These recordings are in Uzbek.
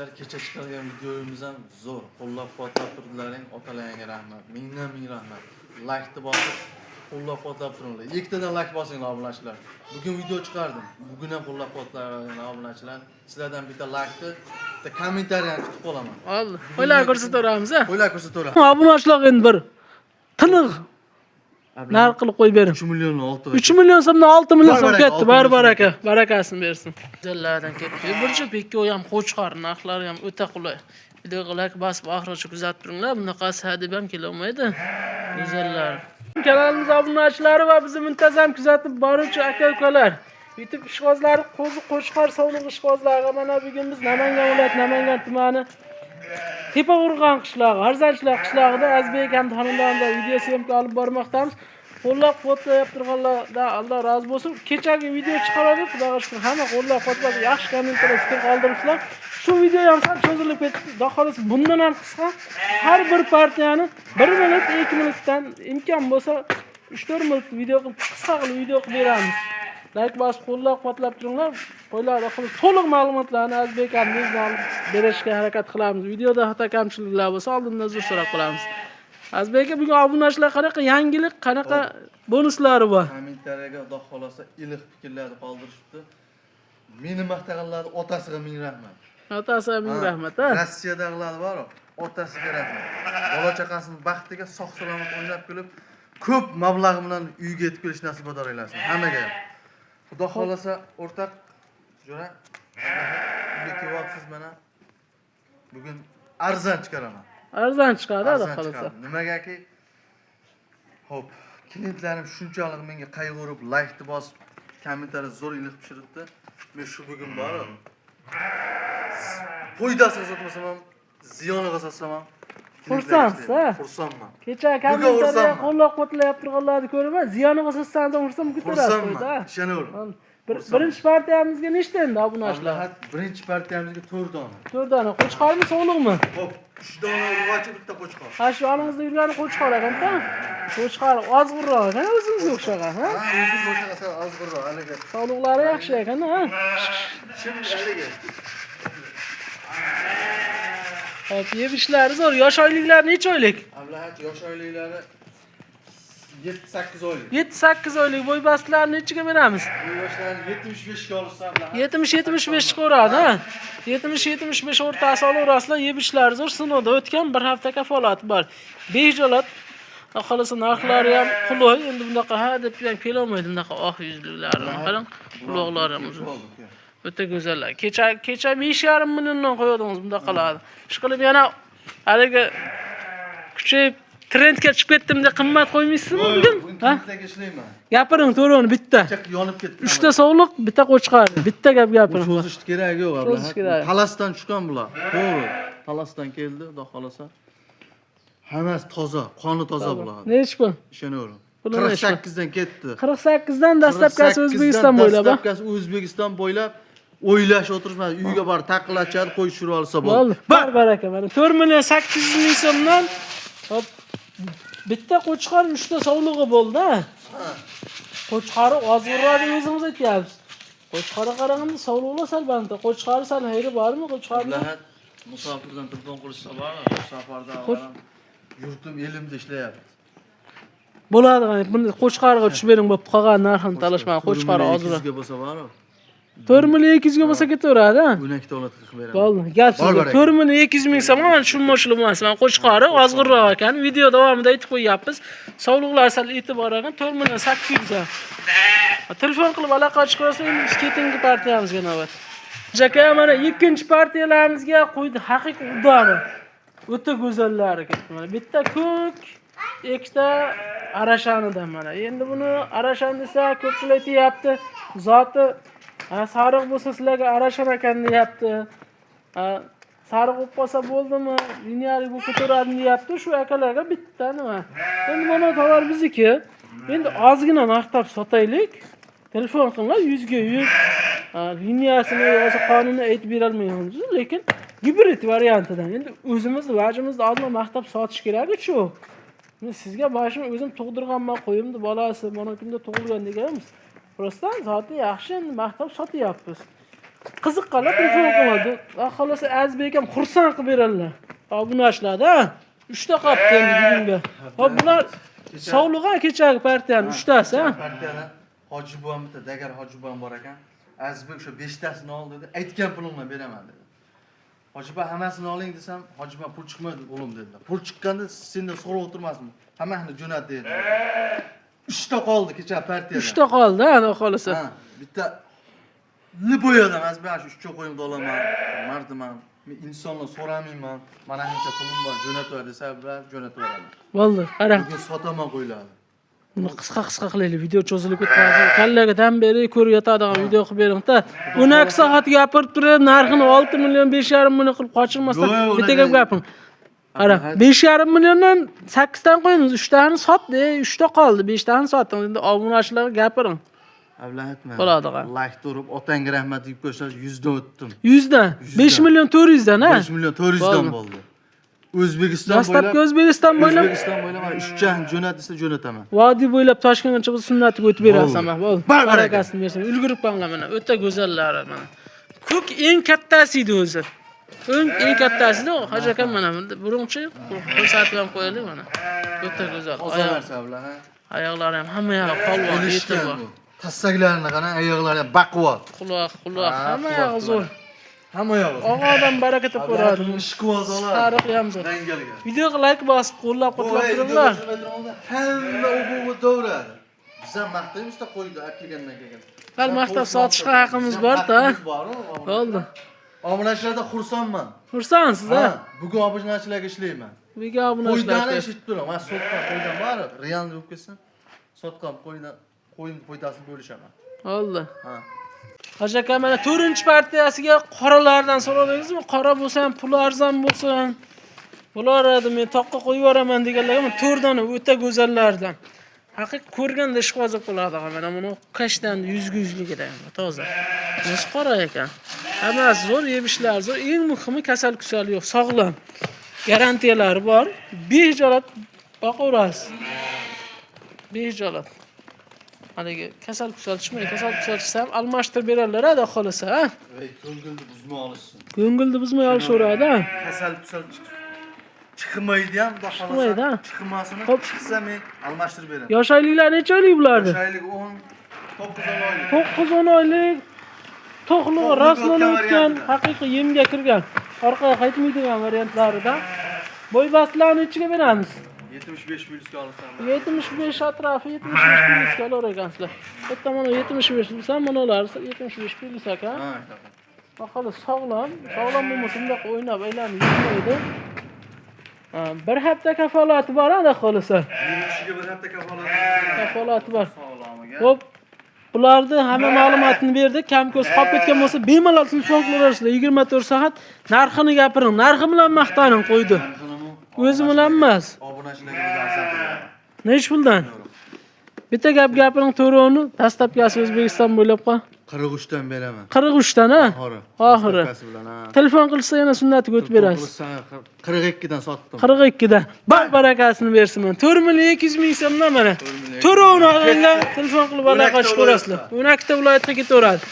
Kecha chiqargan videomiz ham zo'r. Qo'llab-quvvatlab turdilaring, otalarga rahmat. Ming rahmat. Like'ni bosib, qo'llab-quvvatlab turinglar. Ikkitadan like bosinglar obunachilar. Bugun video chiqardim. Bugun ham qo'llab-quvvatlagan obunachilar. Sizlardan bitta like'ni, bitta kommentariyani kutib qolaman. Oldi. Qo'ylar ko'rsataveramiz a? Qo'ylar ko'rsataveramiz. Obunachilar endi bir tiniq nar qilib qo'yib bering. 3 million 6. 3 million so'mdan 6 million so'm ketdi. Baraka, barakasini bersin. Güzellardan ketdi. Burchi bekka ham qo'chqar, narxlari ham o'ta qulay. Videoga like bosib oxirigacha kuzatib turinglar. Bunaqasi hadeb ham kelolmaydi. Güzellar. Kanalimiz obunachilari va bizni muntazam kuzatib boruvchi aka-ukalar. YouTube ishqozlari, qo'chqar sog'liq ishqozlari. Mana bugun biz Namangan viloyati Namangan tumani Tepag'urg'on qishlog'i, Arzanchilar qishlog'ida Azbek ham xonadonida video syomka olib bormoqdamiz. Qo'llab-quvvatlab turganlardan Alloh rozi bo'lsin. Kechagi video chiqaradi, Xudoga shukr. Hamma qo'llab-quvvatlab yaxshi kommentar fikr qoldiribsizlar. Shu video ham sal cho'zilib ketdi. Xolos bundan ham qisqa har bir partiyani 1 minut, 2 minutdan imkon bo'lsa 3-4 minut video qilib qisqa qilib video qilib beramiz. Like bosib qo'llab-quvvatlab turinglar. Qo'ylar xolos to'liq ma'lumotlarni Azbek hamizdan berishga harakat qilamiz. Videoda xato kamchiliklar bo'lsa oldindan uzr so'rab qolamiz. Azbekka bugun obunachilar qanaqa yangilik, qanaqa bonuslari bor? Kommentariyaga Xudo xolasa iliq fikrlarni qoldirishibdi. Meni maqtaganlarning otasiga ming rahmat. Otasiga ming rahmat, ha. Rossiyadagilar bor, otasiga rahmat. Bola chaqasining baxtiga sog'-salomat o'ynab kulib, ko'p mablag' bilan uyga yetib kelish nasib etaversin hammaga. Xudo xolasa o'rtaq jo'ra uyga kelyapsiz mana. Bugun arzon chiqaraman. Arzon chiqadi, Xudo xolasa. Nimagaki? Xo'p, klientlarim shunchalik menga qayg'urib, like'ni bosib, kommentarni zo'r iliq pishiribdi. Men shu bugun bor. Foydasiga sotmasam ham, ziyoniga sotsam ham xursandsiz-a? Xursandman. Kecha kommentarga qo'llab-quvvatlab turganlarni ko'rib, ziyoniga sotsangiz ham xursand Xursandman. Ishonaver. Birinchi partiyamizga nechta endi obunachilar? Birinchi partiyamizga 4 dona. 4 dona. Qo'chqormi, sog'liqmi? Xo'p, 3 dona urg'ochi, bitta qo'chqor. Ha, shu yoningizda yurgani qo'chqor ekan-da. Qo'chqor ozg'irroq ekan, o'zingizga o'xshagan, ha? Ha, o'zingizga o'xshagan ozg'irroq, haliga. Sog'liqlari yaxshi ekan, ha? Shim haliga. Hop, yeb ishlari zo'r. Yosh oyliklar necha oylik? Ablahat yosh oyliklari 7-8 oylik. 7-8 oylik bo'ybastlarni nechaga beramiz? Bu yoshlarni 75 ga olsa ablahat. 70-75 chiqaradi, ha? 70-75 o'rtasi olaverasizlar. Yeb ishlari zo'r. Sinovdan o'tgan, bir hafta kafolati bor. Bejolat. Xohlasa narxlari ham qulay. Endi bunaqa ha deb ham kelolmaydi bunaqa oq yuzliklarini. Qarang, quloqlari ham uzun. O'ta go'zallar. Kecha 5,5 milliondan qo'yadingiz bunaqalarni. Ishqilib yana haliga kuchayib trendga chiqib ketdim deb qimmat qo'ymaysizmi bugun? Ha? Bittaga ishlayman. Gapiring to'g'rini bitta. Yonib ketdi. 3 ta sog'liq, bitta qo'chqar. Bitta gap gapiring. Cho'zish kerak yo'q ablahat. Talasdan chiqqan bular. To'g'ri. Talasdan keldi, Xudo xolasa. Hammasi toza, qoni toza bular. Nech pul? Ishonaver. 48 dan ketdi. 48 dan dastlabkasi O'zbekiston bo'ylab. Dastlabkasi O'zbekiston bo'ylab o'ylash o'tirishmadi. Uyga borib taqilachadi, qo'yib tushirib olsa bo'ldi. Baraka. Mana 4 million 800 ming so'mdan hop bitta qo'chqor 3 ta sog'lig'i bo'ldi. Qo'chqori ozg'irroq deb o'zimiz aytyapmiz. Qo'chqori qaraganda sog'lig'i sal banda. Qo'chqori sal hayri bormi qo'chqorni? Musofirdan telefon qilishsa bor, safarda yurtim elimda ishlayapti. Bo'ladi, buni qo'chqoriga tushib bering bo'p qolgan narxini talashmang. Qo'chqori ozg'ir. 200 ga bo'lsa bor. 4 million 200 ga bo'lsa ketaveradi, ha? O'nak davlat qilib beraman. Bo'ldi, gap sizda. 4 million 200 ming so'm mana tushunmoqchilik emas. Men qo'chqori ozg'irroq ekan. Video davomida aytib qo'yapmiz. Sog'liqlar sal e'tibor ekan. 4 million 800 ga. Telefon qilib aloqa chiqarsa, endi biz ketingi partiyamizga navbat. Jaka mana ikkinchi partiyalarimizga qo'ydi haqiqiy udori. O'ta go'zallari ketdi mana. Bitta ko'k, ikkita arashanidan mana. Endi buni arashan desa ko'pchilik aytayapti. Zoti sariq bo'lsa sizlarga arashan ekan deyapti. Sariq bo'lib qolsa bo'ldimi? Lineali bu ko'taradi deyapti. Shu akalarga bitta nima. Endi mana tovar bizniki. Endi ozgina maqtab sotaylik. Telefon qilinglar 100 ga 100. Liniyasini yo'q qonunni aytib bera olmaymiz, lekin gibrid variantidan. Endi o'zimizni vajimizni oldin maqtab sotish kerak-ku. Men sizga boshim o'zim tug'dirganman, qo'yimni bolasi mana kunda tug'ilgan deganmiz. Prosta zoti yaxshi, endi maqtab sotyapmiz. qiziq qala telefon qiladi. Xohlasa Azbek ham xursand qilib beradilar. Obunachlarda, ha? 3 ta qopdi endi bugunga. Hop, bular sog'lig'i kechagi partiyaning 3 tasi, ha? Partiyada Hoji buvam bitta Dagar Hoji buvam bor ekan. Azbek o'sha 5 tasini ol dedi. Aytgan pulingni beraman dedi. Hoji buvam hammasini oling desam, Hoji buvam pul chiqmaydi o'g'lim dedilar. Pul chiqqanda sendan so'rab o'tirmasmi? Hammasini jo'nat dedi. 3 ta qoldi kecha partiyada. 3 ta qoldi, ha, xohlasa. Ha, bitta Liboyadan Azbek shu 3 ta qo'yimni olaman. Mardiman. Men insonlar so'ramayman. Mana shuncha pulim bor, jo'natver desa, bilan jo'natib beraman. Bo'ldi, qarang. Bugun sotaman qo'yiladi. Buni qisqa qilaylik. Video cho'zilib ketadi. Kallaga dam beri ko'rib yotadigan video qilib bering-da. 12 soat gapirib turib, narxini 6 million 5,5 million qilib qochirmasdan bitta gap gapiring. Qara, 5,5 milliondan 8 dan qo'yamiz, 3 tani sotdi, 3 ta qoldi, 5 tani sotdim. Endi obunachilarga gapiring. Avlatma. Bo'ladigan. Like turib, otangga rahmat deb qo'ysangiz 100 dan o'tdim. 100 dan, 5 million 400 dan, ha? 5 million 400 dan bo'ldi. O'zbekiston Dastlabki O'zbekiston bo'ylab O'zbekiston bo'ylab 3 jan jo'nat desa jo'nataman. Vodiy bo'ylab Toshkentgacha biz sunnatga o'tib berasizlar, mana. Bo'ldi. Barakasini bersin. Ulgurib qolinglar mana. O'ta go'zallari mana. Ko'k eng kattasi edi o'zi. Eng kattasi-da, Hoji akam mana burunchi ko'rsatib ham qo'yaylik mana. O'ta go'zal. Ozoqlar, ha. Oyoqlari ham hamma yog'i polvon, yetib bor. Tassaklarini qara, oyoqlari ham baquvvat. Quloq, hamma yog'i zo'r. Hamma yog'i. Og'adan baraka topadi. Ishqibozolar. Tariqi ham zo'r. Dangalga. Videoga like bosib, qo'llab-quvvatlab turinglar. Hamma o'g'u do'radi. Biz ham maqtaymizda qo'ydi, olib kelgandan keyin. Hal maqtab sotishga haqqimiz bor-da. Bo'ldi. Obunachilarda xursandman. Xursandsiz, ha? Bugun obunachilarga ishlayman. Bugun obunachilar. Qo'ydan eshitib turaman. Men sotgan qo'ydan bor, realni bo'lib ketsin. Sotgan qo'yni foydasini bo'lishaman. Bo'ldi. Ha. Hoji aka mana 4-partiyasiga qoralardan so'radingizmi? Qora bo'lsa ham, puli arzon bo'lsin. Bularni men toqqa qo'yib yuboraman deganlarga 4 dona o'ta go'zallardan. Haqiqiy ko'rganda ishqibozlik bo'ladi. Mana buni qashdan yuzligidan toza. Bunisi qora ekan. Hammasi zo'r, yebishlar zo'r. Eng muhimi kasal yo'q, sog'lom. Garantiyalari bor. Behijolat boqaverasiz. Behijolat. Haligi kasal chiqmaydi. Kasal chiqsa ham almashtirib beradilar-da, xohlasa, ha? Ko'ngilni buzma olishsin. Ko'ngilni buzmay olishaveradi, ha? Kasal chiqmaydi ham, chiqmaydi, ha? Chiqmasin, chiqsa men almashtirib beraman. Yosh oyliklar necha oylik bularni? Yosh oylik 9-10 oylik. 9-10 oylik. To'qlig'i rasmini o'tgan, haqiqiy yemga kirgan. Orqaga qaytmaydigan variantlarida. Bo'ybastlarni ichiga beramiz. 75 plyusga olsam. 75 atrofi 75 plyusga olar ekansizlar. Bitta mana 75 desam, mana ular 75 plyus ekan. Ha. Xolos sog'lom bo'lmasa bunday o'ynab aylanib yurmaydi. Bir hafta kafolati bor-da, xolasa. Kishiga bir hafta kafolati bor. Xo'p, bularni hamma ma'lumotini berdik. Kamko'z qolib ketgan bo'lsa, bemalol telefon qilaverasizlar. 24 soat narxini gapiring. Narxi bilan maqtaning qo'ydi. O'zi bilan emas. Obunachilarga darsam beraman. Nech puldan? Bitta gap gapiring, to'roni dastlabkasi O'zbekiston bo'ylab qo'y. 43 dan beraman. 43 dan, ha? Oxiri. Telefon qilsa yana sunnatiga o'tib berasiz. 42 dan sotdim. 42 dan. Barakasini bersin. 4 million 200 ming so'mdan mana. To'rovni olinglar, telefon qilib aloqa chiqarasizlar. 12 ta viloyatga ketaveradi.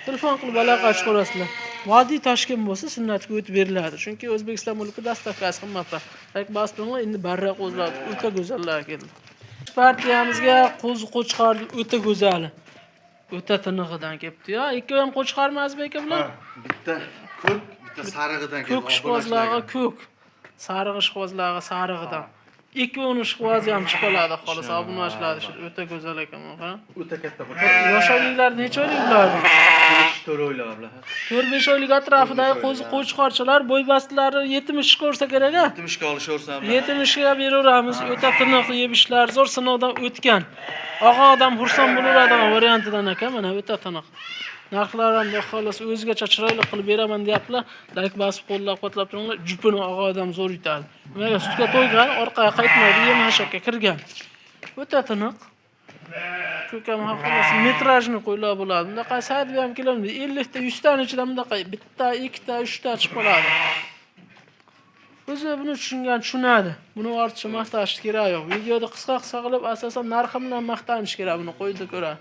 Telefon qilib aloqa chiqarasizlar. Vodiy Toshkent bo'lsa sunnatga o'tib beriladi. Chunki O'zbekiston mulki dastavkasi qimmatbaho. Like bostinglar, endi barra qo'zlar o'ta go'zallar keldi. Partiyamizga qo'ziqo'chqor o'ta go'zali. O'ta tinig'idan kelibdi-ya. Ikkovi ham qo'chqormi Azbek aka bilan? Bitta ko'k, bitta sarig'idan keldi. Ko'k ishqibozlari ko'k. Sariq ishqibozlari sarig'idan. Ikkovini ishqibozi ham chiqoladi, xolos. Obunachilar o'ta go'zal ekan, mana. O'ta katta qo'y. Yosh oyliklar necha oylik bularni? 4 oylar bular. 4-5 oylik atrofidagi qo'ziqo'chqorchilar bo'ybastlari 70 ko'rsa kerak-a? 70 ga olishaversam. 70 ga beraveramiz. O'ta tiniqli yebishlar, zo'r sinovdan o'tgan. Og'a odam xursand bo'ladigan variantidan ekan, mana o'ta tiniq. Narxlar ham xolos o'zgacha chiroyli qilib beraman deyaptilar. Like bosib qo'llab-quvvatlab turinglar. Jupini og'a odam zo'r yutadi. Nimaga sutga to'ygan, orqaga qaytmaydi, yem hashakka kirgan. O'ta tiniq. Ko'kam xolos metrajni qo'ylab bo'ladi. Bundaqa sayt ham keladi. 50 ta 100 taning ichidan bundaqa bitta, 2 ta, 3 ta chiqib qoladi. O'zi buni tushunadi. Buni ortiqcha maqtash kerak yo'q. Videoda qisqa qilib asosan narxi bilan maqtanish kerak buni qo'ydi ko'ra.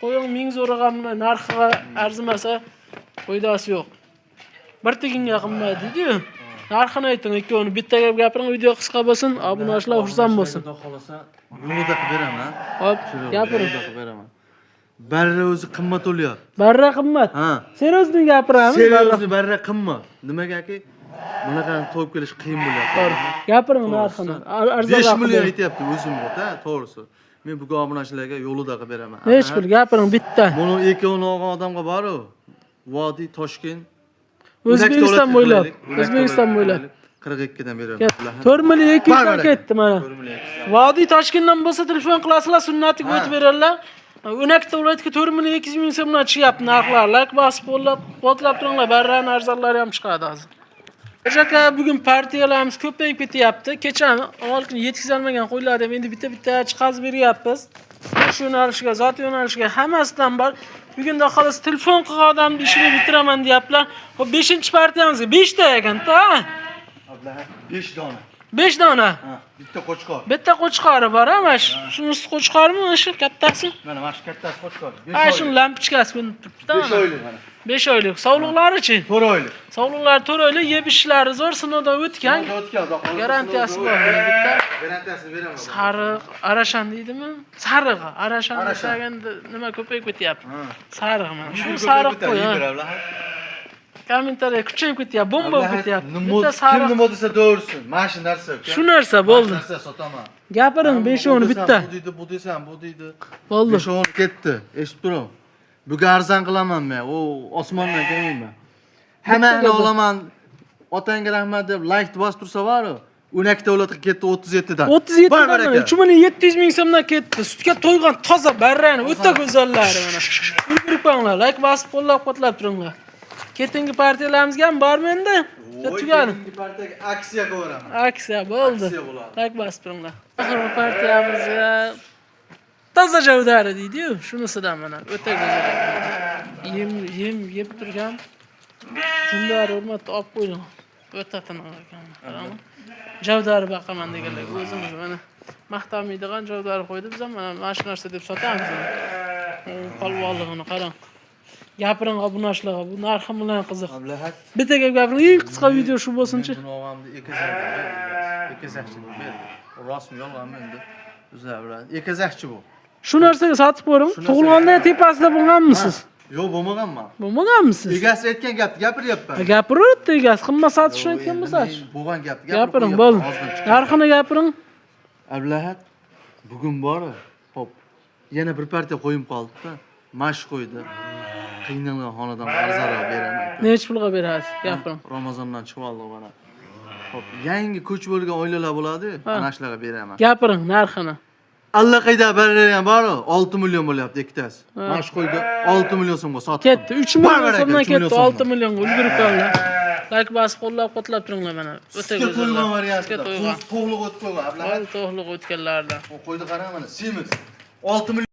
Qo'ying 1000 zo'rg'a narxiga arzimasa Foydasi yo'q. Bir teginga qimmat deydi-yu. Narxini ayting, ikkovini bitta gap gapiring, video qisqa bo'lsin, obunachilar xursand bo'lsin. Xudo xolasa yo'lda qilib beraman. Hop, gapiring. Yo'lda qilib beraman. Barra o'zi qimmat o'lyapti. Barra qimmat. Ha. Seriyozdan gapiramiz. Seriyozli barra qimmat. Nimagaki bunaqa to'yib kelish qiyin bo'lyapti. Gapiring narxini. 5 million aytyapti o'zim bo'ta, to'g'risi. Men bu obunachilarga yo'lida qilib beraman. Hech pul gapiring bitta. Buni ikkovini olgan odamga bor-ku. Vodiy, Toshkent, O'zbekiston bo'ylab. O'zbekiston bo'ylab. 42 dan beraman. 4 million 200 dan ketdi mana. Vodiy Toshkentdan bo'lsa telefon qilasizlar, sunnatiga o'tib beradilar. 12 viloyatga 4 million 200 ming so'mdan tushyapti narxlar. Like bosib qo'llab turinglar, barrani arzonlari ham chiqadi hozir. Aka bugun partiyalarimiz ko'payib ketyapti. Kechani avval kuni yetkazolmagan qo'ylar deb endi bitta chiqazib beryapmiz. Shu yo'nalishga, zot yo'nalishiga hammasidan bor. Bugun xolos telefon qilgan odamni ishini bitiraman deyaptilar. Hop 5-partiyamizga 5 ta ekan-da. Ablah 5 dona. 5 dona. Ha, bitta qo'chqor. Bitta qo'chqori bor, ha, shunisi qo'chqormi, shu kattasi? Mana mana shu kattasi qo'chqor. Ha, shu lampochkasi ko'rinib turibdi. 5 oylik mana. 5 oylik. Sog'liqlari-chi? 4 oylik. Sog'liqlari 4 oylik, yeb ishlari zo'r, sinovdan o'tgan. Garantiyasi bor bitta. Garantiyasini beraman. Sariq, arashan deydimi? Sariq, arashan desaganda nima ko'payib ketyapti. Sariq mana. Shu sariq qo'y. Kommentariya kuchayib ketyapti, bomba bo'lib ketyapti. Bitta sariq. Kim nima desa to'g'risi. Mana shu narsa. Shu narsa bo'ldi. Narsa sotaman. Gapiring 5-oni bitta. Bu deydi, bu desam, bu deydi. Bo'ldi. 5-oni ketdi. Eshitib turing. Bugun arzon qilaman men. U osmondan kelmayman. Hammani olaman. Otangga rahmat deb like bosib tursa bor-ku. 12 ta viloyatga ketdi 37 dan. 37 dan 3700 ming so'mdan ketdi. Sutga to'ygan toza barrani, o'ta go'zallari mana. Ulgurib qo'yinglar, like bosib qo'llab turinglar. Ketingi partiyalarimizga ham bormi endi? Tugadi. Ketingi partiyaga aksiya qilaman. Aksiya bo'ldi. Aksiya bo'ladi. Like bosib turinglar. Oxirgi partiyamizga toza javdari deydi-yu, shunisidan mana o'ta go'zal. Yeb turgan. Shunday hurmatni olib qo'ying. O'ta tiniq ekan. Qarang. Javdari baqaman deganlar o'zimiz mana maqtamaydigan javdari qo'ydi biz ham mana shu narsa deb sotamiz. Polvonligini qarang. Gapiring obunachilarga, bu narxi bilan qiziq. Ablahat. Bitta gap gapiring, eng qisqa video shu bo'lsin-chi. Buni og'amni ekazakchi ber. Rostmi yolg'onmi endi? O'zlari ekazakchi bu. Shu narsaga sotib ko'ring. Tug'ilganda tepasida bo'lganmisiz? Yo'q, bo'lmaganman. Bo'lmaganmisiz? Egasi aytgan gapni gapiryapman. Gapiravdi egasi, qimmat sotishni aytgan bo'lsa-chi. Bo'lgan gapni Gapiring, bo'ldi. Narxini gapiring. Ablahat bugun bor. Xo'p. Yana bir partiya qo'yib qoldi-da. Mash qo'ydi. Qiynalgan xonadonga arzonroq beraman. Nech pulga berasiz? Gapiring. Ramazondan chiqib oldi mana. Xo'p, yangi ko'chib bo'lgan oilalar bo'ladi, ana shularga beraman. Gapiring narxini. Allaqayda beragan bor-ku, 6 million bo'lyapti ikkitasi. Mash qo'ydi, 6 million so'mga sotdim. Ketdi, 3 million so'mdan ketdi, 6 millionga ulgurib qoldilar. Like bosib qo'llab turinglar mana. O'ta go'zal. To'ygan variantda. To'g'liq o'tib qo'ygan, ablah. To'g'liq o'tganlardan. Qo'ydi qarang mana, semiz. 6 million